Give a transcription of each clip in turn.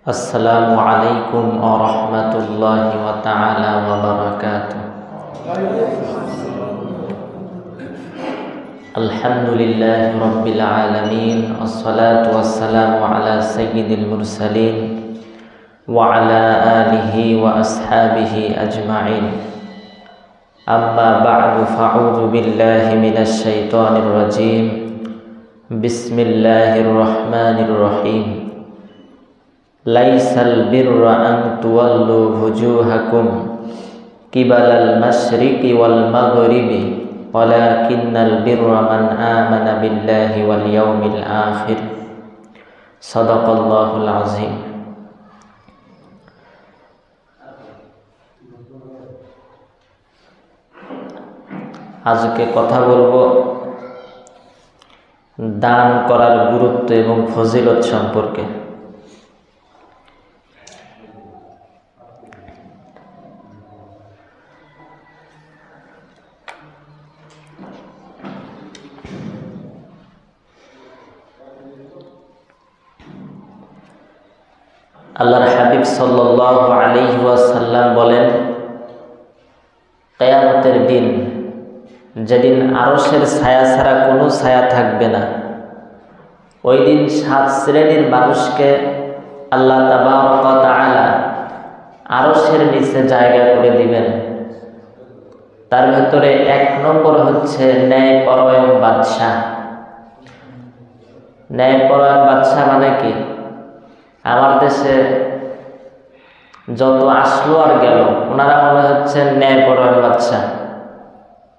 अस्सलामु अलैकुम व रहमतुल्लाहि व तआला व बरकातुहू। अल्हम्दुलिल्लाहि रब्बिल आलमीन अस्सलातु वस्सलामु अला सय्यिदिल मुरसलीन व अला आलिहि व अस्हाबिहि अजमाइन। अम्मा बअदु फअऊज़ु बिल्लाहि मिनश शैतानिर रजीम। बिस्मिल्लाहिर रहमानिर रहीम। लाइसल बिर्रा अन तुवल्लु वुजूहकुम किबलल मशरिक़ि वल मग़रिबि वलाकिन्नल बिर्रा मन आमन बिल्लाहि वल यौमिल आखिर। सदक़ल्लाहुल अज़ीम। আজকে কথা বলবো দান করার গুরুত্ব এবং ফজিলত সম্পর্কে। আল্লাহর হাবিব সাল্লাল্লাহু আলাইহি ওয়াসাল্লাম বলেন, কিয়ামতের দিন, যেদিন আরশের ছায়া ছাড়া কোনো ছায়া থাকবে না, ওই দিন 7 শ্রেণীর মানুষকে আল্লাহ তাবারক ওয়া তাআলা আরশের নিচে জায়গা করে দিবেন। তার ভিতরে 1 নম্বর হচ্ছে ন্যায়পরায়ণ বাদশা। ন্যায়পরায়ণ বাদশা মানে কি? আমার দেশে যত আসলো আর গেল, ওনারা মনে হচ্ছে ন্যায়পরায়ণ বাদশা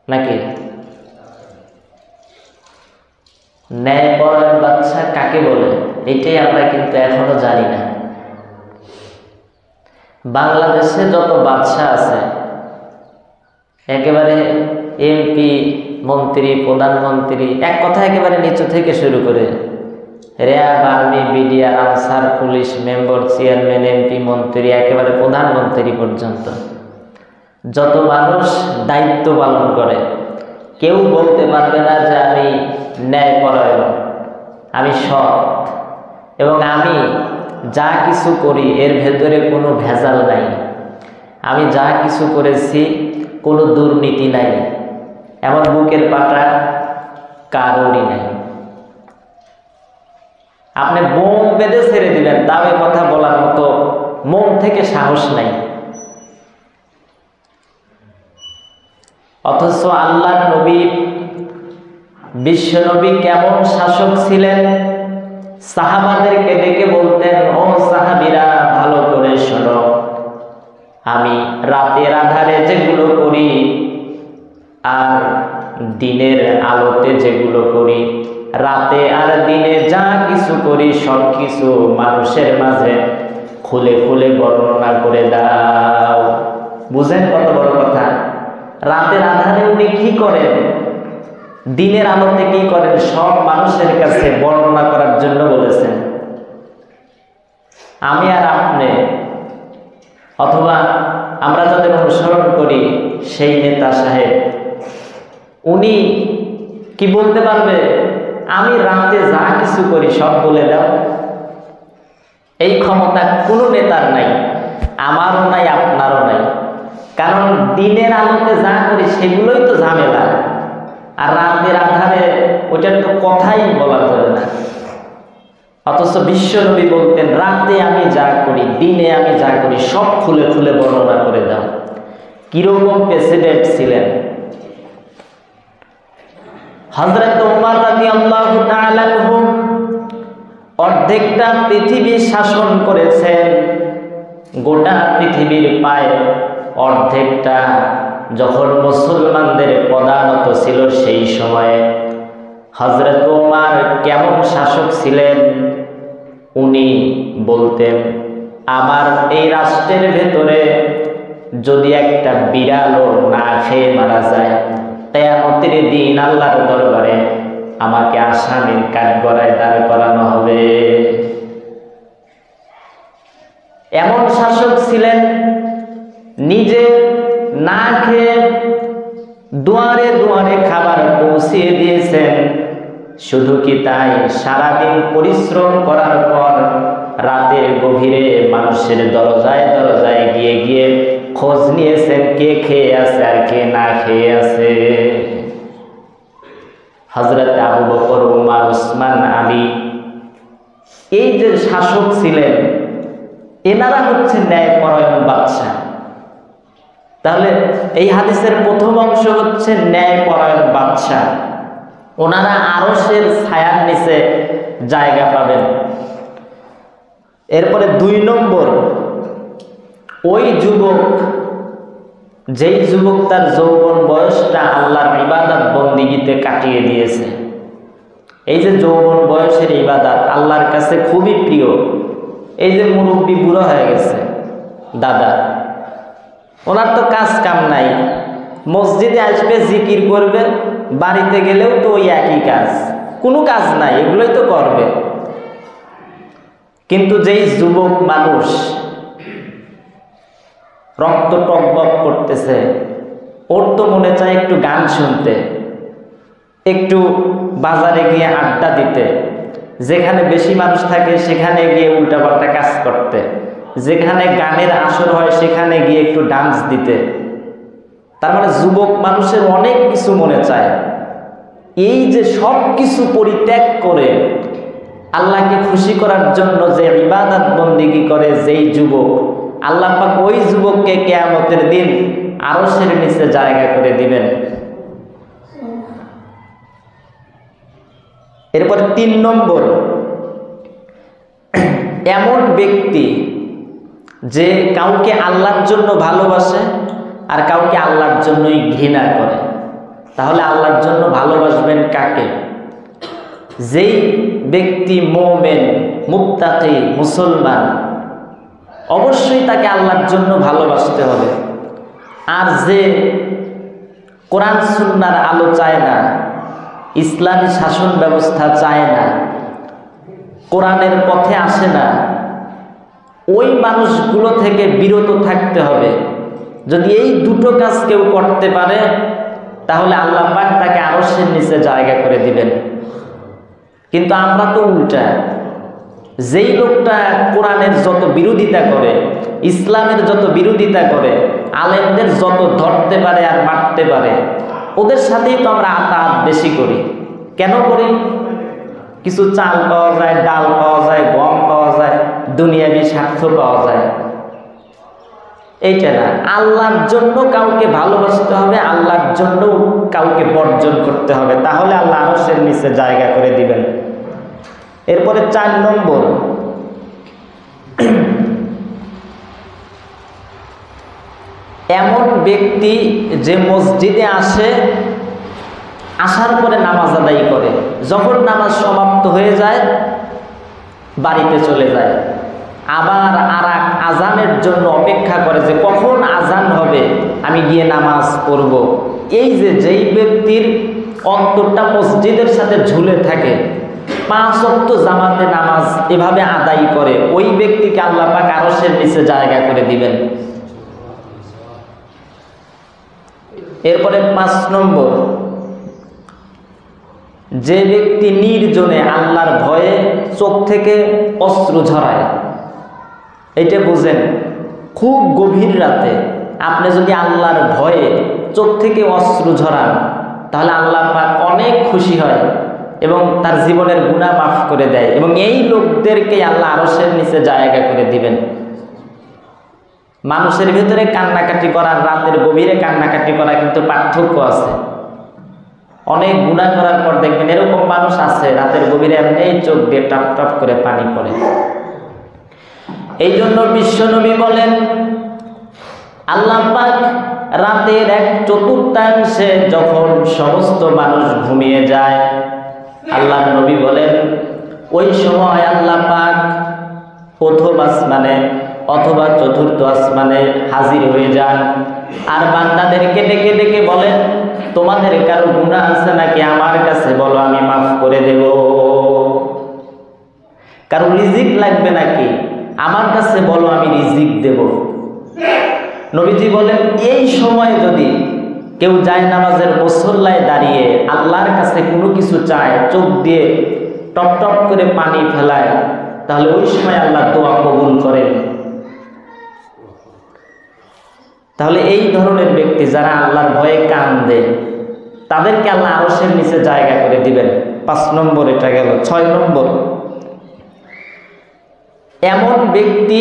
নাকি? ন্যায়পরায়ণ বাদশা কাকে বলে এটাই আমরা কিন্তু এখনো জানি না। বাংলাদেশে যত বাদশা আছে, একেবারে এমপি, মন্ত্রী, প্রধানমন্ত্রী, এক কথা একেবারে নিচু থেকে শুরু করে RAB, army, BDR, answer, police, member, chairman, MP, মন্ত্রী, একেবারে প্রধানমন্ত্রী পর্যন্ত যত মানুষ দায়িত্ব পালন করে, কেউ বলতে পারবে না যে আমি ন্যায়পরায়ণ, আমি সৎ এবং আমি যা কিছু করি এর ভেতরে কোনো ভেজাল নাই, আমি যা কিছু করেছি কোনো দুর্নীতি নাই, এমন বুকের পাটা কারোরই নাই। আপনি বোম বেঁধে ছেড়ে দিলেন, তাও এ কথা বলার মতো মন থেকে সাহস নাই। অথচ আল্লাহর নবী, বিশ্ব নবী কেমন শাসক ছিলেন? সাহাবাদেরকে ডেকে বলতেন, ও সাহাবীরা ভালো করে শোনো, আমি রাতের আধারে যেগুলো করি আর দিনের আলোতে যেগুলো করি, রাতে আর দিনে যা কিছু করি সব কিছু মানুষের মাঝে খুলে খুলে বর্ণনা করে দাও। বুঝেন কত বড় কথা? রাতের আধারে উনি কি করেন, দিনের আলোতে কি করেন, সব মানুষের কাছে বর্ণনা করার জন্য বলেছেন। আমি আর আপনি অথবা আমরা যাদের অনুসরণ করি সেই নেতা সাহেব, উনি কি বলতে পারবে আমি রাতে যা কিছু করি সব বলে দাও? এই ক্ষমতা কোনো নেতার নাই, আমারও নাই, আপনারও নাই। কারণ দিনের আলোতে যা করি সেগুলোই তো ঝামেলা, আর রাতের আধারে ওইটার তো কথাই বলা যাবে না। অথচ বিশ্বনবী বলতেন, রাতে আমি যা করি, দিনে আমি যা করি সব খুলে খুলে বর্ণনা করে দাও। কিরকম প্রেসিডেন্ট ছিলেন? হযরত ওমর রাদিয়াল্লাহু তাআলা আনহু অর্ধেকটা পৃথিবী শাসন করেছেন। গোটা পৃথিবীর পায় অর্ধেকটা যখন মুসলমানদের পদানত ছিল, সেই সময়ে হযরত ওমর কেমন শাসক ছিলেন? উনি বলতেন, আমার এই রাষ্ট্রের ভেতরে যদি একটা বিড়ালও না খেয়ে মারা যায়, কিয়ামতের দিন আল্লাহর দরবারে আমাকে আসামির কাঠগড়ায় দাঁড় করানো হবে। এমন শাসক ছিলেন, নিজে না খেয়ে দুয়ারে দুয়ারে খাবার পৌঁছিয়ে দিয়েছেন। শুধু কি তাই, সারাদিন পরিশ্রম করার পর রাতের গভীরে মানুষের দরজায় দরজায় গিয়ে গিয়ে খোঁজ নিয়েছেন কে খেয়ে আছে আর কে না খেয়ে আছে। হযরত আবু বকর, উমর, উসমান, আলী, এই যে শাসক ছিলেন, এনারা হচ্ছে ন্যায়পরায়ণ বাদশা। তাহলে এই হাদিসের প্রথম অংশ হচ্ছে ন্যায়পরায়ণ বাদশা, ওনারা আরশের ছায়ার নিচে জায়গা পাবেন। এরপরে 2 নম্বর, ওই যুবক, যেই যুবক তার যৌবন বয়সটা আল্লাহর ইবাদত বন্দিগিতে কাটিয়ে দিয়েছে। এই যে যৌবন বয়সের ইবাদত আল্লাহর কাছে খুবই প্রিয়। এই যে মুরব্বী বুড়ো হয়ে গেছে, দাদা, ওনার তো কাজ কাম নাই, মসজিদে আসবে জিকির করবে, বাড়িতে গেলেও তো ওই একই কাজ, কোনো কাজ নাই, এগুলোই তো করবে। কিন্তু যেই যুবক মানুষ রক্ত টকবক করতেছে, ওর তো মনে চায় একটু গান শুনতে, একটু বাজারে গিয়ে আড্ডা দিতে, যেখানে বেশি মানুষ থাকে সেখানে গিয়ে উল্টাপাল্টা কাজ করতে, যেখানে গানের আসর হয় সেখানে গিয়ে একটু ডান্স দিতে। তার মানে যুবক মানুষের অনেক কিছু মনে চায়। এই যে সব কিছু পরিত্যাগ করে আল্লাহকে খুশি করার জন্য যে ইবাদত বন্দিগি করে যেই যুবক, আল্লাহ পাক ওই যুবককে কিয়ামতের দিন আরশের নিচে জায়গা করে দিবেন। এরপর 3 নম্বর, এমন ব্যক্তি যে কাউকে আল্লাহর জন্য ভালোবাসে আর কাউকে আল্লাহর জন্যই ঘৃণা করে। তাহলে আল্লাহর জন্য ভালোবাসবেন কাকে? যেই ব্যক্তি মুমিন, মুত্তাকি, মুসলমান, অবশ্যই তাকে আল্লাহর জন্য ভালোবাসতে হবে। আর যে কোরআন সুন্নাহর আলো চায় না, ইসলামী শাসন ব্যবস্থা চায় না, কোরআনের পথে আসে না, ওই মানুষগুলো থেকে বিরত থাকতে হবে। যদি এই দুটো কাজ কেউ করতে পারে তাহলে আল্লাহ পাক তাকে আরশের নিচে জায়গা করে দিবেন। কিন্তু আমরা তো উল্টা, যেই লোকটা কোরআনের যত বিরোধিতা করে, ইসলামের যত বিরোধিতা করে, আলেমদের যত ধরতে পারে আর মারতে পারে, ওদের সাথেই তো আমরা আতাত বেশি করি। কেন করি? কিছু চাল পাওয়া যায়, ডাল পাওয়া যায়, গম পাওয়া যায়, দুনিয়াবি স্বার্থ পাওয়া যায়। এইটা না, আল্লাহর জন্য কাউকে ভালোবাসতে হবে, আল্লাহর জন্য কাউকে বর্জন করতে হবে, তাহলে আল্লাহ আরশের নিচে জায়গা করে দিবেন। এরপরে 4 নম্বর, এমন ব্যক্তি যে মসজিদে আসে, আসার পরে নামাজ আদায় করে, যখন নামাজ সমাপ্ত হয়ে যায় বাড়িতে চলে যায়, আবার আরেক আজানের জন্য অপেক্ষা করে যে কখন আজান হবে আমি গিয়ে নামাজ পড়ব। এই যে যেই ব্যক্তির অন্তরটা মসজিদের সাথে ঝুলে থাকে, 5 ওয়াক্ত জামাতে নামাজ এভাবে আদায় করে, ওই ব্যক্তিকে আল্লাহ পাক আরশের নিচে জায়গা করে দিবেন। এরপরে 5 নম্বর, যে ব্যক্তি নির্জনে আল্লাহর ভয়ে চোখ থেকে অশ্রু ঝরায়। এটা বুঝেন, খুব গভীর রাতে আপনি যদি আল্লাহর ভয়ে চোখ থেকে অশ্রু ঝরান তাহলে আল্লাহ পাক অনেক খুশি হয় এবং তার জীবনের গুনাহ মাফ করে দেয়, এবং এই লোকদেরকে আল্লাহ আরশের নিচে জায়গা করে দিবেন। মানুষের ভিতরে কান্নাকাটি করার, রাতের গভীরে কান্নাকাটি করা কিন্তু পার্থক্য আছে। অনেক গুনাহ করার পর দেখবেন এরকম মানুষ আছে, রাতের গভীরে এমনি চোখ দিয়ে টপ টপ করে পানি পড়ে। এই জন্য বিশ্বনবী বলেন, আল্লাহ পাক রাতের 1/4 যখন সমস্ত মানুষ ঘুমিয়ে যায়, আল্লাহ নবী বলেন ওই সময় আল্লাহ পাক প্রথম আসমানে অথবা চতুর্থ আসমানে হাজির হয়ে যান, আর বান্দাদেরকে ডেকে ডেকে বলেন, তোমাদের কারো গুনাহ আছে নাকি আমার কাছে বলো, আমি মাফ করে দেব। কারো রিজিক লাগবে নাকি আমার কাছে বলো, আমি রিজিক দেব। নবীজি বলেন এই সময় যদি কেউ জায়নামাজের মুসল্লায় দাঁড়িয়ে আল্লাহর কাছে কোনো কিছু চায়, চোখ দিয়ে টপ টপ করে পানি ফেলায়, তাহলে ওই সময় আল্লাহ দোয়া কবুল করেন। তাহলে এই ধরনের ব্যক্তি যারা আল্লাহর ভয়ে কান্দে তাদেরকে আল্লাহ আরশের নিচে জায়গা করে দিবেন। 5 নম্বর এটা গেল। 6 নম্বর, এমন ব্যক্তি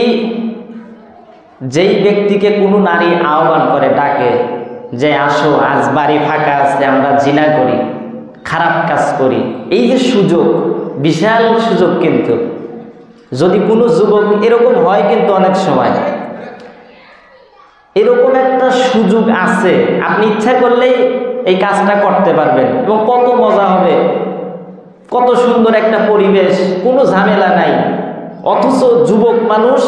যেই ব্যক্তিকে কোনো নারী আহ্বান করে, ডাকে যে আসো আজ বাড়ি ফাঁকা আছে, আমরা জিনা করি, খারাপ কাজ করি। এই যে সুযোগ, বিশাল সুযোগ। কিন্তু যদি কোনো যুবক এরকম হয়, কিন্তু অনেক সময় এরকম একটা সুযোগ আছে, আপনি ইচ্ছা করলেই এই কাজটা করতে পারবেন এবং কত মজা হবে, কত সুন্দর একটা পরিবেশ, কোনো ঝামেলা নাই। অথচ যুবক মানুষ,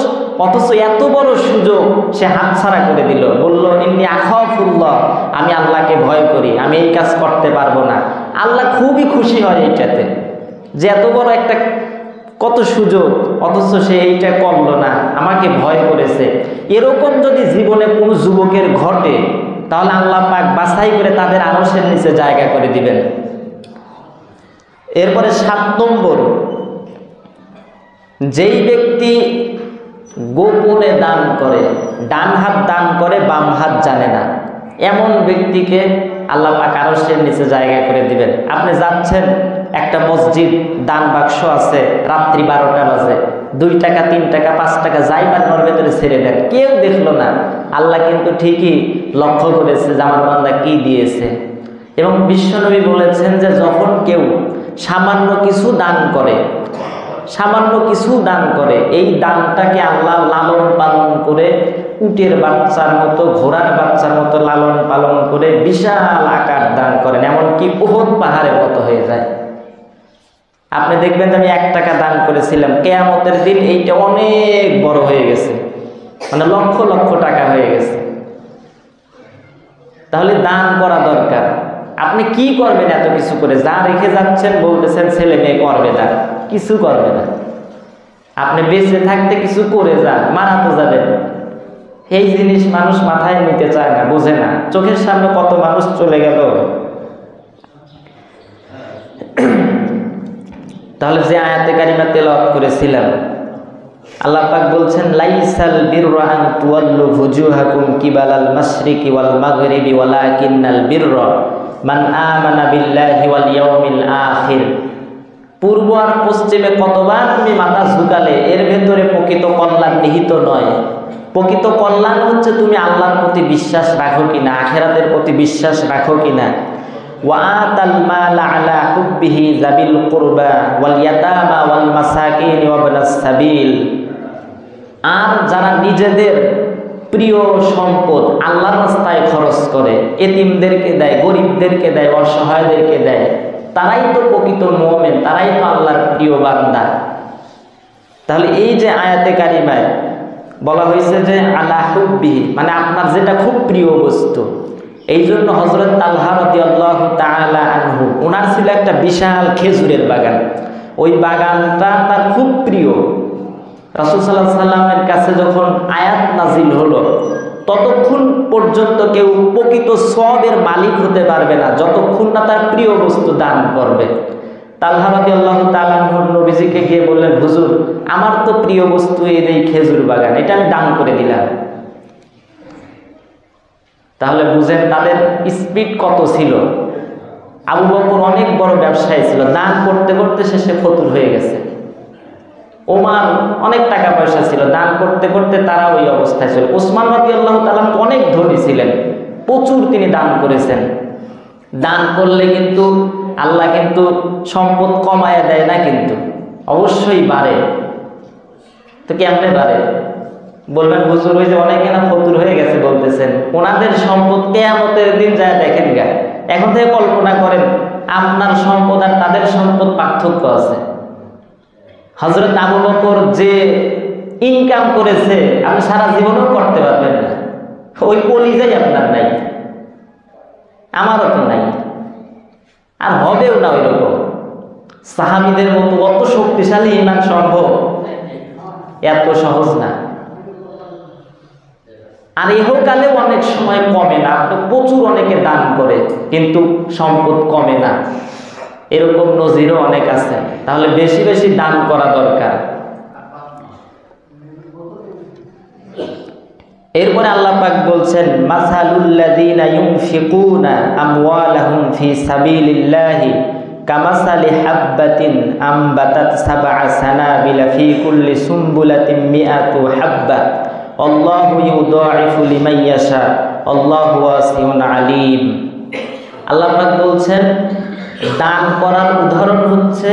অথচ এত বড় সুযোগ সে হাতছাড়া করে দিল। বলল ইন্নী আখাফুল্লাহ, আমি আল্লাহকে ভয় করি, আমি এই কাজ করতে পারবো না। আল্লাহ খুবই খুশি হয় এইটাতে, যে এত বড় একটা কত সুযোগ, অথচ সে এইটা করলো না, আমাকে ভয় করেছে। এরকম যদি জীবনে কোনো যুবকের ঘটে, তাহলে আল্লাহ পাক বাছাই করে তাদের আরশের নিচে জায়গা করে দিবেন। এরপরে 7 নম্বর, যেই ব্যক্তি গোপনে দান করে, ডান হাত দান করে বাম হাত জানে না, এমন ব্যক্তিকে আল্লাহ পাক আরশের নিচে জায়গা করে দিবেন। আপনি যাচ্ছেন, একটা মসজিদ দান বাক্স আছে, রাত্রি 12টা বাজে, 2 টাকা 3 টাকা 5 টাকা যাইবার ঘর ভেতরে ছেড়ে দেন, কেউ দেখলো না। আল্লাহ কিন্তু ঠিকই লক্ষ্য করেছে যে আমার বান্দা কি দিয়েছে। এবং বিশ্বনবী বলেছেন যে যখন কেউ সামান্য কিছু দান করে, সামান্য কিছু দান করে, এই দানটাকে আল্লাহ লালন পালন করে, উটের বাচ্চার মতো, ঘোড়ার বাচ্চার মতো লালন পালন করে বিশাল আকার দান করেন, এমনকি উহুদ পাহাড়ের মতো হয়ে যায়। আপনি দেখবেন যে আমি 1 টাকা দান করেছিলাম, কিয়ামতের দিন এইটা অনেক বড় হয়ে গেছে, মানে লক্ষ লক্ষ টাকা হয়ে গেছে। তাহলে দান করা দরকার। আপনি কি করবেন এত কিছু করে? যা রেখে যাচ্ছেন, বলতেছেন ছেলে মেয়ে করবে না, কিছু করবে না। আপনি বেঁচে থাকতে কিছু করে যান, মারা তো যাবেন। এই জিনিস মানুষ মাথায় নিতে চায় না, বোঝে না। চোখের সামনে কত মানুষ চলে গেল। তাহলে যে আয়াতে কারিমা তেলাওয়াত করেছিলাম, আল্লাহ পাক বলছেন লাইসাল বিররা আন তুওয়াল্লু ফুজুহাকুম কিবালাল মাশরিকি ওয়াল মাগরিবি ওয়ালাকিন্নাল বিররা মান আমানা বিল্লাহি ওয়াল ইয়াউমিল আখির। পূর্ব আর পশ্চিমে কতবার তুমি মাথা ঝুঁকালে, এর ভেতরে প্রকৃত কল্যাণ নিহিত নয়। প্রকৃত কল্যাণ হচ্ছে তুমি আল্লাহর প্রতি বিশ্বাস রাখো কিনা, আখিরাতের প্রতি বিশ্বাস রাখো কিনা। ওয়াতাল মাল আলা হুব্বিহি যাবিল কুরবা ওয়াল ইয়াতামা ওয়াল মাসাকিন ওয়া ইবনাস সাবিল। আর যারা নিজেদের প্রিয় সম্পদ আল্লাহর রাস্তায় খরচ করে, এতিমদেরকে দেয়, গরিবদেরকে দেয়, অসহায়দেরকে দেয়, তারাই তো প্রকৃত মুমিন, তারাই তো আল্লাহর প্রিয় বান্দা। তাহলে এই যে আয়াতে কারিমায় বলা হয়েছে যে আলা হুব্বিহি, মানে আপনার যেটা খুব প্রিয় বস্তু। এই জন্য হযরত তালহা রাদিয়াল্লাহু তাআলা আনহু, ওনার ছিল একটা বিশাল খেজুরের বাগান। ওই বাগানটা তার খুব প্রিয়। রাসূল সাল্লাল্লাহু আলাইহি সাল্লামের কাছে যখন আয়াত নাজিল হলো, ততক্ষণ পর্যন্ত কেউ প্রকৃত সওয়াবের মালিক হতে পারবে না যতক্ষণ না তার প্রিয় বস্তু দান করবে। তালহা রাদিয়াল্লাহু তাআলা আনহু নবীজিকে গিয়ে বললেন, হুজুর আমার তো প্রিয় বস্তু এই খেজুর বাগান, এটা আমি দান করে দিলাম। তাহলে বুঝেন তাদের স্পিড কত ছিল। আবু বকর অনেক বড় ব্যবসায়ী ছিল, দান করতে করতে শেষে ফতুর হয়ে গেছে। ওমর অনেক টাকা পয়সা ছিল, দান করতে করতে তারা ওই অবস্থায় ছিল। ওসমান রাদিয়াল্লাহু তাআলা অনেক ধনী ছিলেন, প্রচুর তিনি দান করেছেন। দান করলে কিন্তু আল্লাহ কিন্তু সম্পদ কমায় দেয় না, কিন্তু অবশ্যই বাড়ে। তো কেমনে বাড়ে? বলবেন হুজুর ওই যে অনেকে না ফতুর হয়ে গেছে বলতেছেন, ওনাদের সম্পদ কিয়ামতের দিন যায় দেখেন গা। এখন থেকে কল্পনা করেন আপনার সম্পদ আর তাদের সম্পদ পার্থক্য আছে। হযরত আবু বকর যে ইনকাম করেছে আপনি সারা জীবনও করতে পারবেন না। ওই কলিজাই আপনার নাই, আমারও তো নাই, আর হবেও না ওই রকম। সাহাবীদের মতো অত শক্তিশালী ঈমান সম্ভব এত সহজ না। আর ইহকালেও অনেক সময় কমে না, প্রচুর অনেকে দান করে কিন্তু সম্পদ কমে না, এরকম নজিরও অনেক আছে। তাহলে বেশি বেশি দান করা দরকার। আল্লাহ পাক বলছেন মাসালুল্লাযীনা ইউনফিকুনা আমওয়ালাহুম ফি সাবিলিল্লাহি কামাসালি হাববাতিন আমবাতাত সাবআ সানাবিলা ফি কুল্লি সুমবুলাতিন মিআতু হাব্বা আল্লাহু ইউদাইফু লিমান ইয়াশা আল্লাহু ওয়াসিউন আলিম। আল্লাহ পাক বলছেন দান করার উদাহরণ হচ্ছে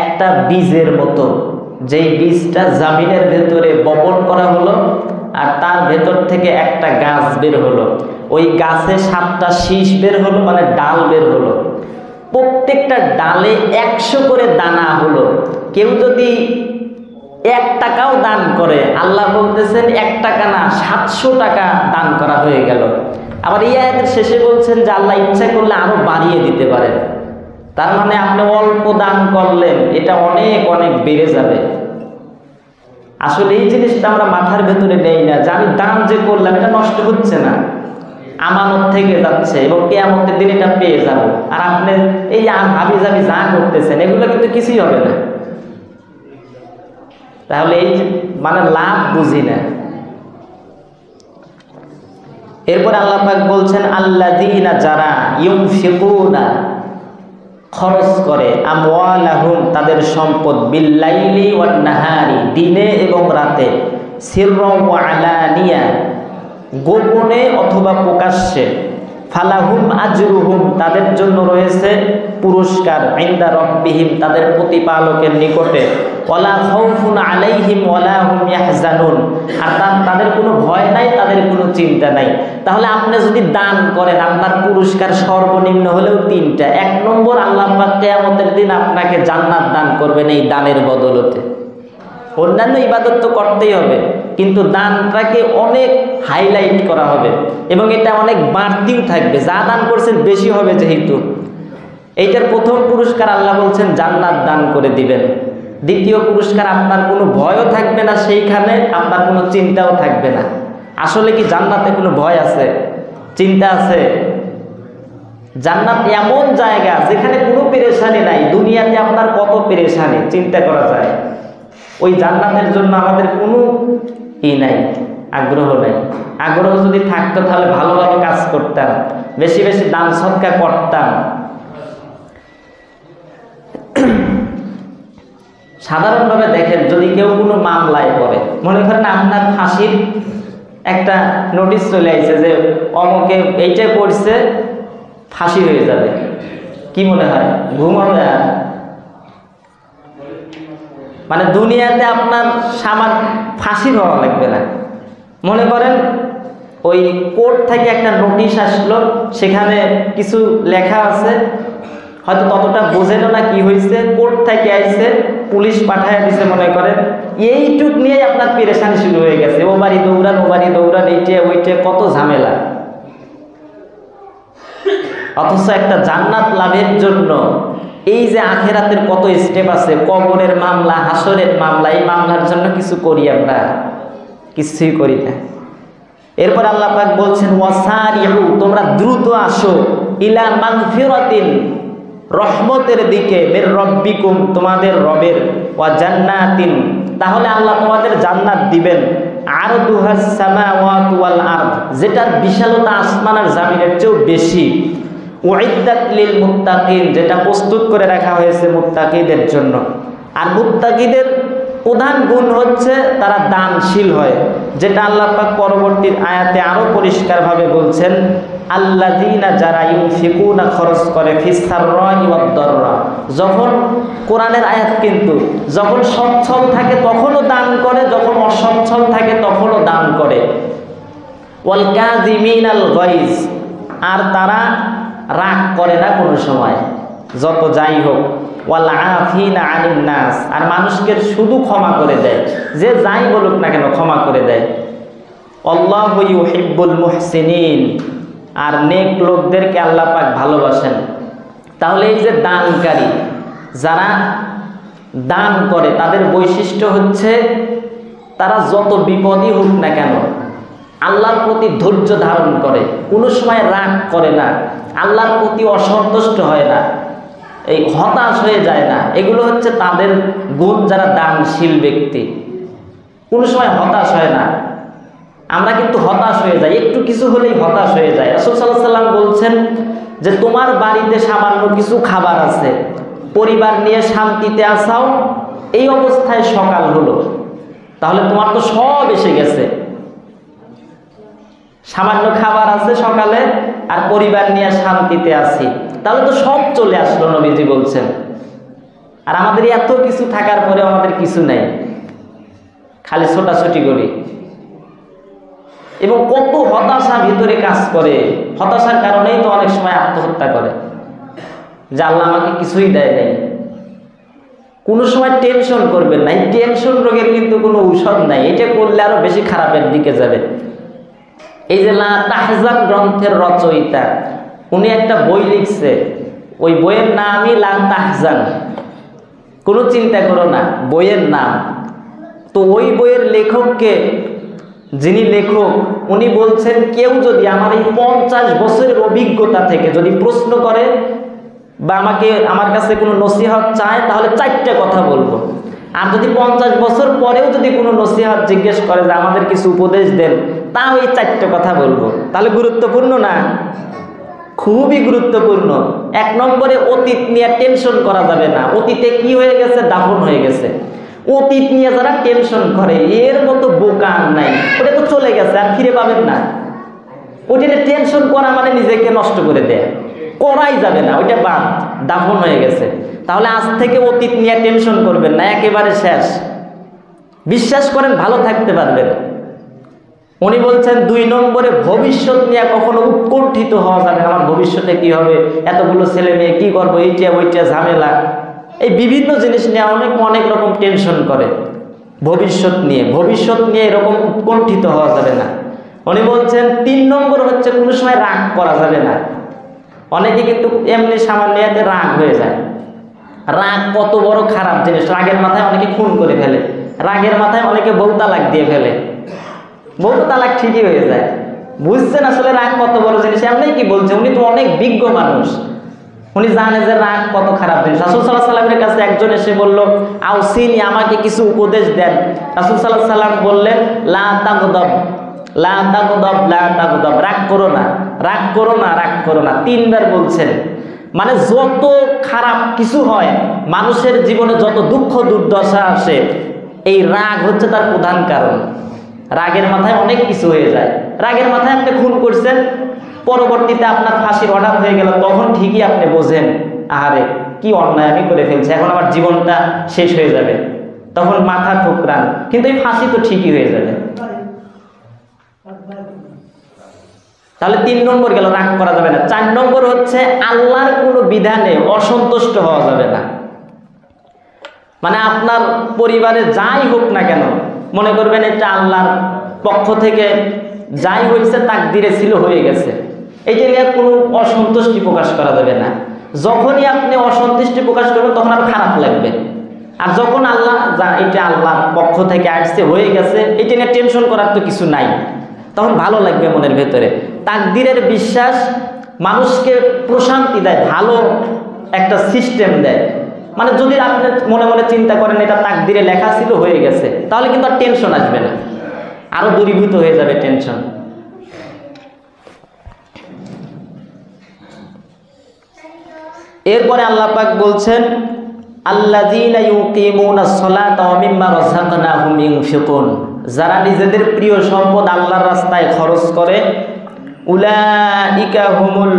একটা বীজের মতো, যেই বীজটা জমিনের ভেতরে বপন করা হলো আর তার ভেতর থেকে একটা গাছ বের হলো, ওই গাছে 7টা শীষ বের হলো, মানে ডাল বের হলো, প্রত্যেকটা ডালে 100 করে দানা হলো। কেউ যদি 1 টাকাও দান করে, আল্লাহ বলতেছেন 1 টাকা না 700 টাকা দান করা হয়ে গেল। আবার এই আয়াতের শেষে বলছেন যে আল্লাহ ইচ্ছা করলে আরো বাড়িয়ে দিতে পারেন। তার মানে আপনি অল্প দান করলেন, এটা অনেক অনেক বেড়ে যাবে। আসলে এই জিনিসটা আমরা মাথার ভেতরে নেই না, যে আমি দান যে করলাম এটা নষ্ট হচ্ছে না, আমানত থেকে যাচ্ছে এবং কিয়ামতের দিন এটা পেয়ে যাব। আর আপনি এই হাবি জাবি যা করতেছেন এগুলো কিন্তু কিছুই হবে না। তাহলে এই মানে লাভ বুঝি না। এরপর আল্লাহ পাক বলছেন আল্লাযীনা যারা ইউনফিকুনা খরচ করে আমওয়ালাহুম তাদের সম্পদ বিল্লাইলি ওয়ান নাহারি দিনে এবং রাতে, সিররাও ওয়া আলানিয়া গোপনে অথবা প্রকাশ্যে, ফালাহুম আজরুহুম তাদের জন্য রয়েছে পুরস্কার, ইনদা রাব্বিহিম তাদের প্রতিপালকের নিকটে, ওয়ালা খাউফুন আলাইহিম ওয়ালা হুম ইয়াহজানুন আর তাদের কোনো ভয় নাই, তাদের কোনো চিন্তা নাই। তাহলে আপনি যদি দান করেন আপনার পুরস্কার সর্বনিম্ন হলেও 3টা। 1 নম্বর, আল্লাহ পাক কিয়ামতের দিন আপনাকে জান্নাত দান করবেন এই দানের বদলতে। অন্যান্য ইবাদত তো করতেই হবে, কিন্তু দানটাকে অনেক হাইলাইট করা হবে এবং এটা অনেক বাড়তিও থাকবে। যা দান করছেন বেশি হবে যেহেতু। এইটার প্রথম পুরস্কার আল্লাহ বলছেন জান্নাত দান করে দিবেন। দ্বিতীয় পুরস্কার আপনার কোনো ভয়ও থাকবে না, সেইখানে আপনার কোনো চিন্তাও থাকবে না। আসলে কি জান্নাতে কোনো ভয় আছে, চিন্তা আছে? জান্নাত এমন জায়গা যেখানে কোনো পেরেশানি নাই। দুনিয়াতে আপনার কত পেরেশানি চিন্তা করা যায়, ওই জান্নাতের জন্য আমাদের কোনো নাই, আগ্রহ নাই। আগ্রহ যদি থাকতো তাহলে ভালো ভালো কাজ করতাম, বেশি বেশি দান সদকা করতাম। সাধারণভাবে দেখেন, যদি কেউ কোনো মামলায় পড়ে, মনে করেন আপনার ফাঁসির একটা নোটিশ চলে আসছে যে অমুকে এইটাই পড়ছে, ফাঁসি হয়ে যাবে, কি মনে হয়? ঘুমাবে? মানে দুনিয়াতে আপনার সামান্য ফাঁসি হওয়া লাগবে না। মনে করেন ওই কোর্ট থেকে একটা নোটিশ আসলো, সেখানে কিছু লেখা আছে, হয়তো ততটা বোঝেন না কি হয়েছে, কোর্ট থেকে আইছে, পুলিশ পাঠায় দিছে, মনে করেন এইটুক নিয়েই আপনার পেরেশানি শুরু হয়ে গেছে। ও বাড়ি দৌড়ান, এইটা ওইটা, কত ঝামেলা। অথচ একটা জান্নাত লাভের জন্য এই যে আখেরাতের কত স্টেপ আছে, কবরের মামলা, হাসরের মামলা, এই মামলার জন্য কিছু করি আমরা? কিছুই করি না। এরপর আল্লাহ পাক বলছেন ওয়াসারিউ তোমরা দ্রুত আসো, ইলা মাগফিরাতিন রহমতের দিকে, মির রব্বিকুম তোমাদের রবের, ওয়া জান্নাতিন তাহলে আল্লাহ তোমাদের জান্নাত দিবেন, আরদুহাস সামাওয়াতু ওয়াল আরদ যেটার বিশালতা আসমান আর জমিনের চেয়েও বেশি, উইদ্দাত লিল মুত্তাকিন যেটা প্রস্তুত করে রাখা হয়েছে মুত্তাকিদের জন্য। আর মুত্তাকিদের প্রধান গুণ হচ্ছে তারা দানশীল হয়, যেটা আল্লাহ পাক পরবর্তী আয়াতে আরো পরিষ্কারভাবে বলছেন আল্লাযীনা যারা ইউনফিকুনা খরচ করে ফিস সাররাই ওয়াদ দাররা। যখন কোরআনের আয়াত কিন্তু যখন সচ্ছল থাকে তখনও দান করে, যখন অসচ্ছল থাকে তখনও দান করে। ওয়াল কাযিমিনাল গায়জ আর তারা রাগ করে না কোনো সময়, যত যাই হোক। ওয়াল আফিনা আনিন নাস আর মানুষকে শুধু ক্ষমা করে দেয়, যে যাই বলুক না কেন ক্ষমা করে দেয়। আল্লাহু ইউহিব্বুল মুহসিনিন আর নেক লোকদেরকে আল্লাহ পাক ভালোবাসেন। তাহলে এই যে দানকারী যারা দান করে তাদের বৈশিষ্ট্য হচ্ছে তারা যত বিপদই হোক না কেন আল্লাহর প্রতি ধৈর্য ধারণ করে, কোনো সময় রাগ করে না, আল্লাহর প্রতি অসন্তুষ্ট হয় না, এই হতাশ হয়ে যায় না। এগুলো হচ্ছে তাদের গুণ, যারা দানশীল ব্যক্তি কোনো সময় হতাশ হয় না। আমরা কিন্তু হতাশ হয়ে যাই, একটু কিছু হলেই হতাশ হয়ে যায়। রাসূল সাল্লাল্লাহু আলাইহি ওয়াসাল্লাম বলছেন যে তোমার বাড়িতে সামান্য কিছু খাবার আছে, পরিবার নিয়ে শান্তিতে আসাও, এই অবস্থায় সকাল হলো, তাহলে তোমার তো সব এসে গেছে। সামান্য খাবার আছে সকালে আর পরিবার নিয়ে শান্তিতে আছি, তাহলে তো সব চলে আসলো, নবীজি বলছেন। আর আমাদের এত কিছু থাকার পরে আমাদের কিছু নাই, খালি ছোটাছুটি করি এবং কত হতাশা ভিতরে কাজ করে। হতাশার কারণেই তো অনেক সময় আত্মহত্যা করে, যে আল্লাহ আমাকে কিছুই দেয় নাই। কোনো সময় টেনশন করবেন না, এই টেনশন রোগের কিন্তু কোনো ঔষধ নাই, এটা করলে আরো বেশি খারাপের দিকে যাবে। এই যে লা তাহজান গ্রন্থের রচয়িতা, উনি একটা বই লিখছে, ওই বইয়ের নামই লা তাহজান, কোনো চিন্তা করো না, বইয়ের নাম। তো ওই বইয়ের লেখককে, যিনি লেখক, উনি বলছেন কেউ যদি আমার এই 50 বছরের অভিজ্ঞতা থেকে যদি প্রশ্ন করে বা আমার কাছে কোনো নসিহত চায়, তাহলে 4টা কথা বলবো। আর যদি 50 বছর পরেও যদি কোনো নসিহত জিজ্ঞেস করে যে আমাদের কিছু উপদেশ দেন, তাও এই 4টা কথা বলবো। তাহলে গুরুত্বপূর্ণ না? খুবই গুরুত্বপূর্ণ। 1 নম্বরে অতীত নিয়ে টেনশন করা যাবে না। অতীতে কি হয়ে গেছে? দাফন হয়ে গেছে। অতীত নিয়ে যারা টেনশন করে, এর মতো বোকা নাই। ওটা তো চলে গেছে, আর ফিরে পাবেন না। ওইটা নিয়ে টেনশন করা মানে নিজেকে নষ্ট করে দেয়, করাই যাবে না, ওইটা বাদ, দাফন হয়ে গেছে। তাহলে আজ থেকে অতীত নিয়ে টেনশন করবেন না, একেবারে শেষ। বিশ্বাস করেন ভালো থাকতে পারবেন। উনি বলছেন 2 নম্বরে ভবিষ্যৎ নিয়ে কখনো উৎকণ্ঠিত হওয়া যাবে না। আমার ভবিষ্যতে কি হবে, এতগুলো ছেলে মেয়ে কি করবো, এইটা ওইটা ঝামেলা, এই বিভিন্ন জিনিস নিয়ে অনেক রকম টেনশন করে। ভবিষ্যৎ নিয়ে এরকম উৎকণ্ঠিত হওয়া যাবে না। উনি বলছেন 3 নম্বর হচ্ছে কোনো সময় রাগ করা যাবে না। অনেকে কিন্তু এমনি সামান্য এতে রাগ হয়ে যায়। রাগ কত বড় খারাপ জিনিস। রাগের মাথায় অনেকে খুন করে ফেলে, রাগের মাথায় অনেকে বউ তালাক দিয়ে ফেলে। বউ তালাক ঠিকই হয়ে যায়, বুঝছেন আসলে রাগ কত বড় জিনিস। এমনি কি বলছে, উনি তো অনেক বিজ্ঞ মানুষ, উনি জানে যে রাগ কত খারাপ জিনিস। রাসূল সাল্লাল্লাহু আলাইহি ওয়াসাল্লামের কাছে একজন এসে বলল, আউসিনি, আমাকে কিছু উপদেশ দেন। রাসূল সাল্লাল্লাহু আলাইহি ওয়াসাল্লাম বললেন, লা তাগদাব, লা তাগদাব, লা তাগদাব, রাগ করো না, রাগ করো না, রাগ করো না। 3 বার বলছেন। মানে যত খারাপ কিছু হয়, মানুষের জীবনে যত দুঃখ দুর্দশা আসে, এই রাগ হচ্ছে তার প্রধান কারণ। রাগের মাথায় অনেক কিছু হয়ে যায়। রাগের মাথায় আপনি খুন করছেন, পরবর্তীতে আপনার ফাঁসির অর্ডার হয়ে গেল, তখন ঠিকই আপনি বোঝেন, আহারে কি অন্যায় আমি করে ফেলছি, এখন আমার জীবনটা শেষ হয়ে যাবে, তখন মাথা ঠুকরান, কিন্তু এই ফাঁসি তো ঠিকই হয়ে যাবে। তাহলে 3 নম্বর গেল, রাগ করা যাবে না। 4 নম্বর হচ্ছে আল্লাহর কোনো বিধানে অসন্তুষ্ট হওয়া যাবে না। মানে আপনার পরিবারে যাই হোক না কেন, মনে করবেন এটা আল্লাহর পক্ষ থেকে যাই হয়েছে, তাকদিরে ছিল, হয়ে গেছে, এইটা নিয়ে কোনো অসন্তুষ্টি প্রকাশ করা যাবে না। যখনই আপনি অসন্তুষ্টি প্রকাশ করবেন, তখন আর খারাপ লাগবে। আর যখন আল্লাহ এটা আল্লাহর পক্ষ থেকে আসছে, হয়ে গেছে, এটা নিয়ে টেনশন করার তো কিছু নাই, তখন ভালো লাগবে মনের ভেতরে। তাকদিরের বিশ্বাস মানুষকে প্রশান্তি দেয়, ভালো একটা সিস্টেম দেয়। মানে যদি আপনি মনে মনে চিন্তা করেন এটা তাকদিরে লেখা ছিল, হয়ে গেছে, তাহলে কিন্তু আর টেনশন আসবে না, আরো দূরীভূত হয়ে যাবে টেনশন। এরপরে আল্লাহ পাক বলছেন, আল্লাযীনা ইউকিমুনাস সালাতা ওয়া মিম্মা রাযাকনাহুম ইউনফিকুন, যারা নিজেদের প্রিয় সম্পদ আল্লাহর রাস্তায় খরচ করে, উলাইকা হুমুল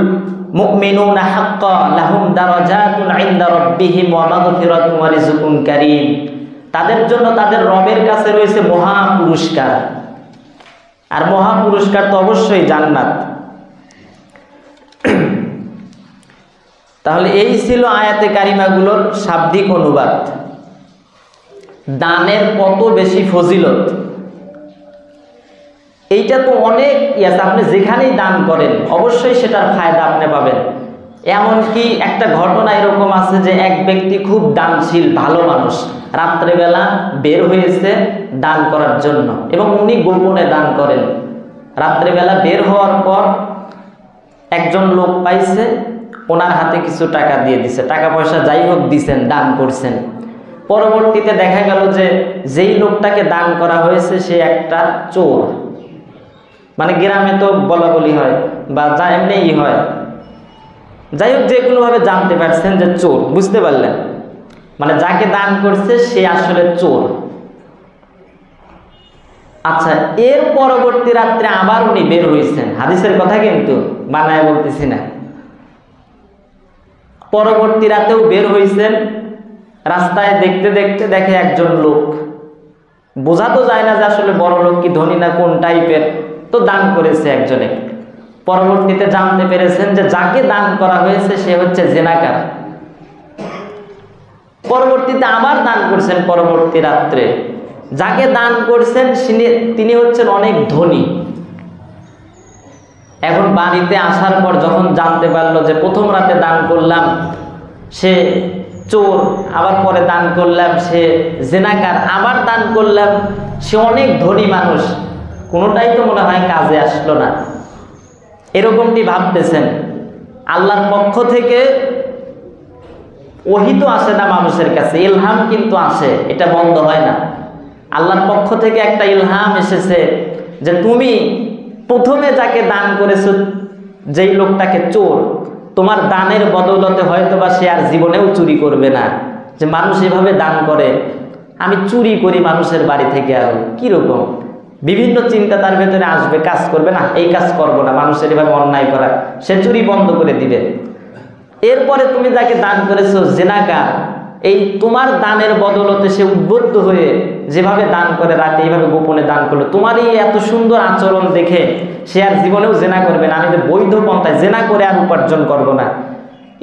মুমিনুনা হাক্কান লাহুম দারাজাতুন ইনদা রাব্বিহিম ওয়া মাগফিরাতুন ওয়া রিজকুন কারীম, তাদের জন্য তাদের রবের কাছে রয়েছে মহা পুরস্কার। আর মহা পুরস্কার তো অবশ্যই জান্নাত। তাহলে এই ছিল আয়াতে কারিমাগুলোর শাব্দিক অনুবাদ। দানের কত বেশি ফজিলত, এইটা তো অনেক আছে। আপনি যেখানেই দান করেন অবশ্যই সেটার ফায়দা আপনি পাবেন। এমনকি একটা ঘটনা এরকম আছে যে এক ব্যক্তি খুব দানশীল, ভালো মানুষ, রাত্রেবেলা বের হয়েছে দান করার জন্য, এবং উনি গোপনে দান করেন। রাত্রেবেলা বের হওয়ার পর একজন লোক পাইছে, ওনার হাতে কিছু টাকা দিয়ে দিছে, টাকা পয়সা যাই হোক দিছেন, দান করছেন। পরবর্তীতে দেখা গেল যে যেই লোকটাকে দান করা হয়েছে সে একটা চোর, মানে গ্রামে তো বলা বলি হয় বা যা এমনিই হয়। যাই হোক, যে কোনোভাবে জানতে পারছেন যে চোর, বুঝতে পারলেন, মানে যাকে দান করছে সে আসলে চোর। আচ্ছা, এর পরবর্তী রাত্রে আবার উনি বের হয়েছেন, হাদিসের কথা কিন্তু বানায় বলতেছি না। পরবর্তী রাতেও বের হয়েছেন, রাস্তায় দেখতে দেখতে দেখে একজন লোক, বোঝা তো যায় না যে আসলে বড় লোক কি ধনী না কোন টাইপের, তো দান করেছে একজনে। পরবর্তীতে জানতে পেরেছেন যে যাকে দান করা হয়েছে সে হচ্ছে জেনাকার। পরবর্তীতে আবার দান করছেন পরবর্তী রাত্রে, যাকে দান করছেন তিনি হচ্ছেন অনেক ধনী। এখন বাড়িতে আসার পর যখন জানতে পারলো যে প্রথম রাতে দান করলাম সে চোর, আবার পরে দান করলাম সে জেনাকার, আবার দান করলাম সে অনেক ধনী মানুষ, কোনোটাই তো মনে হয় কাজে আসলো না, এরকমটি ভাবতেছেন। আল্লাহর পক্ষ থেকে ওহী তো আসে না মানুষের কাছে, ইলহাম কিন্তু আসে, এটা বন্ধ হয় না। আল্লাহর পক্ষ থেকে একটা ইলহাম এসেছে যে তুমি প্রথমে যাকে দান করেছো, যেই লোকটাকে চোর, তোমার দানের বদৌলতে হয়তোবা সে আর জীবনেও চুরি করবে না। যে মানুষ এভাবে দান করে, আমি চুরি করি মানুষের বাড়ি থেকে, আর কীরকম বিভিন্ন চিন্তা তার ভেতরে আসবে, কাজ করবে না, এই কাজ করবো না, মানুষের এভাবে অন্যায় করা, সে চুরি বন্ধ করে দিবে। এরপরে তুমি যাকে দান করেছো জেনাকার, এই তোমার দানের বদলতে সে উদ্বুদ্ধ হয়ে যেভাবে দান করে, রাতে এইভাবে গোপনে দান করলো, তোমার এই এত সুন্দর আচরণ দেখে সে আর জীবনেও জেনা করবে না, আমি যে বৈধ পন্থায় জেনা করে আর উপার্জন করব না।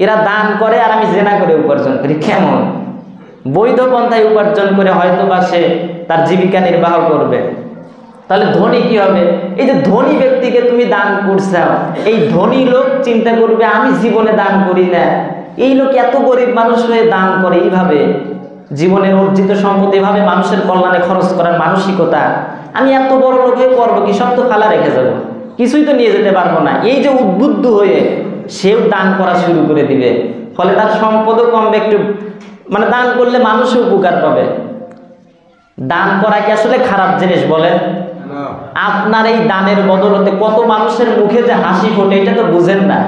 এরা দান করে আর আমি জেনা করে উপার্জন করি, কেমন? বৈধ পন্থায় উপার্জন করে হয়তো বা সে তার জীবিকা নির্বাহ করবে। তাহলে ধনী কি হবে? এই যে ধনী ব্যক্তিকে তুমি দান করছো, এই ধনী লোক চিন্তা করবে আমি জীবনে দান করি না, এই লোক এত গরিব মানুষ হয়ে দান করে, এইভাবে জীবনের অর্জিত সম্পদ এভাবে মানুষের কল্যাণে খরচ করার মানসিকতা, আমি এত বড় লোক হয়ে করবো কি, সব তো ফালা রেখে যাবো, কিছুই তো নিয়ে যেতে পারবো না, এই যে উদ্বুদ্ধ হয়ে সেও দান করা শুরু করে দিবে। ফলে তার সম্পদও কমবে একটু, মানে দান করলে মানুষও উপকার পাবে। দান করা কি আসলে খারাপ জিনিস বলেন? আপনার এই দানের বদলতে কত মানুষের মুখে যে হাসি ফোটে, এটা তো বুঝেন না।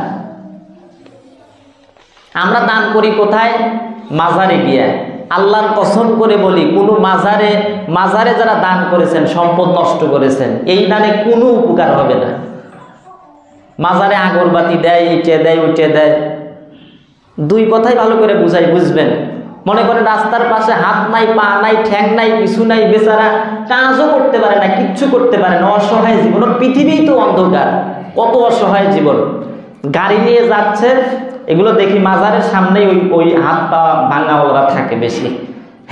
আমরা দান করি কোথায়? মাজারে গিয়ে। আল্লাহর কসম করে বলি, কোনো মাজারে যারা দান করেছেন, সম্পদ নষ্ট করেছেন, এই দানে কোনো উপকার হবে না। মাজারে আগরবাতি দেয়, ইটে দেয়, উঠে দেয়, দুই কথাই ভালো করে বুঝবেন। মনে করেন রাস্তার পাশে হাত নাই, পা নাই, ঠ্যাং নাই, কিছু নাই, বেচারা কাজও করতে পারে না, কিচ্ছু করতে পারে না, অসহায় জীবন। পৃথিবী তো অন্ধকার, কত অসহায় জীবন। গাড়ি নিয়ে যাচ্ছে, এগুলো দেখি মাজারের সামনেই ওই হাত পা ভাঙা ওরা থাকে বেশি।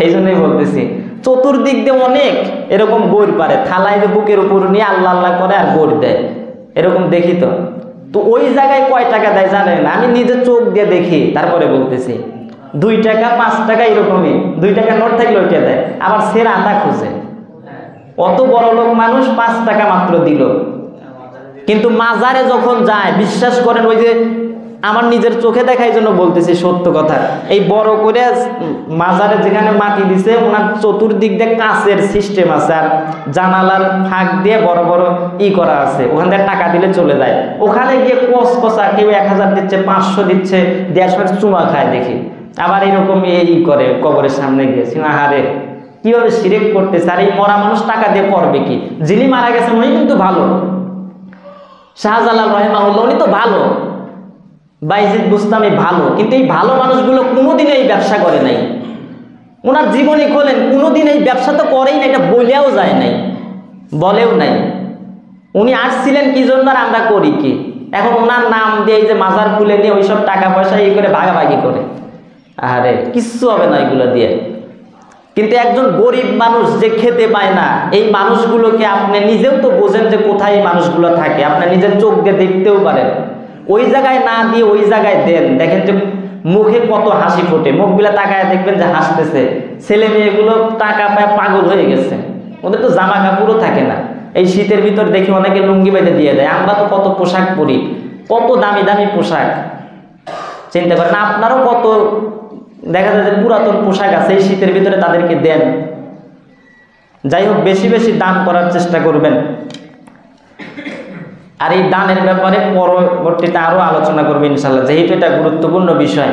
এই জন্যই বলতেছি, চতুর্দিক দিয়ে অনেক এরকম গোর পারে, থালায় বুকের উপর নিয়ে আল্লাহ আল্লাহ করে আর গোর দেয়, এরকম দেখি। তো ওই জায়গায় কয় টাকা দেয় জানেন? আমি নিজে চোখ দিয়ে দেখি, তারপরে বলতেছি। 2 টাকা 5 টাকা এরকমই, 2 টাকা নোট থাকলে ওইটা দেয়, আবার সেরা আটা খুঁজে। অত বড় লোক মানুষ 5 টাকা মাত্র দিল, কিন্তু মাজারে যখন যায়, বিশ্বাস করেন, ওই যে আমার নিজের চোখে দেখার জন্য বলতেছি সত্য কথা, এই বড় করে মাজারে যেখানে মাটি দিছে, ওনার চতুর্দিক দিয়ে কাঁচের সিস্টেম আছে, আর জানালার ফাঁক দিয়ে বড় বড় করা আছে, ওখান থেকে টাকা দিলে চলে যায়। ওখানে গিয়ে কষা, কেউ 1000 দিচ্ছে, 500 দিচ্ছে, 150 চুমা খায় দেখি। আবার এরকম করে কবরের সামনে গিয়েছি, আহারে কিভাবে শিরক করতেছে। আর এই মরা মানুষ টাকা দিয়ে করবে কি? যিনি মারা গেছেন উনি কিন্তু ভালো, শাহজালাল রাহিমাহুল্লাহ, উনি তো ভালো, বাইজিদ বুস্তামি ভালো, কিন্তু এই ভালো মানুষগুলো কোনোদিন এই ব্যবসা করে নাই। ওনার জীবনী খোলেন, কোনোদিন এই ব্যবসা তো করেই না, এটা বলেও যায় নাই, বলেও নাই। উনি আসছিলেন কি জন্য, আর আমরা করি কি? এখন ওনার নাম দিয়ে এই যে মাজার খুলে নিয়ে ওইসব টাকা পয়সা করে ভাগাভাগি করে, আরে কিচ্ছু হবে না এগুলো দিয়ে। কিন্তু একজন গরিব মানুষ যে খেতে পায় না, এই মানুষগুলোকে আপনি নিজেও তো বোঝেন যে কোথায় এই মানুষগুলো থাকে, আপনি নিজের চোখ দিয়ে দেখতেও পারেন। ওই জায়গায় না দিয়ে ওই জায়গায় দেন, দেখেন যে মুখে কত হাসি ফোটে, মুখগুলা তাকায় দেখবেন যে হাসতেছে। ছেলে মেয়েগুলো টাকা পায় পাগল হয়ে গেছে, ওদের তো জামা কাপড়ও থাকে না। এই শীতের ভিতর দেখি অনেকে লুঙ্গি বেঁধে দিয়ে দেয়, আমরা তো কত পোশাক পরি, কত দামি দামি পোশাক, চিন্তা করেন। আপনারও কত দেখা যায় যে পুরাতন পোশাক আছে, এই শীতের ভিতরে তাদেরকে দেন। যাই হোক, বেশি বেশি দান করার চেষ্টা করবেন। আর এই দানের ব্যাপারে পরবর্তীতে আরো আলোচনা করবো ইনশাআল্লাহ, যেহেতু এটা গুরুত্বপূর্ণ বিষয়।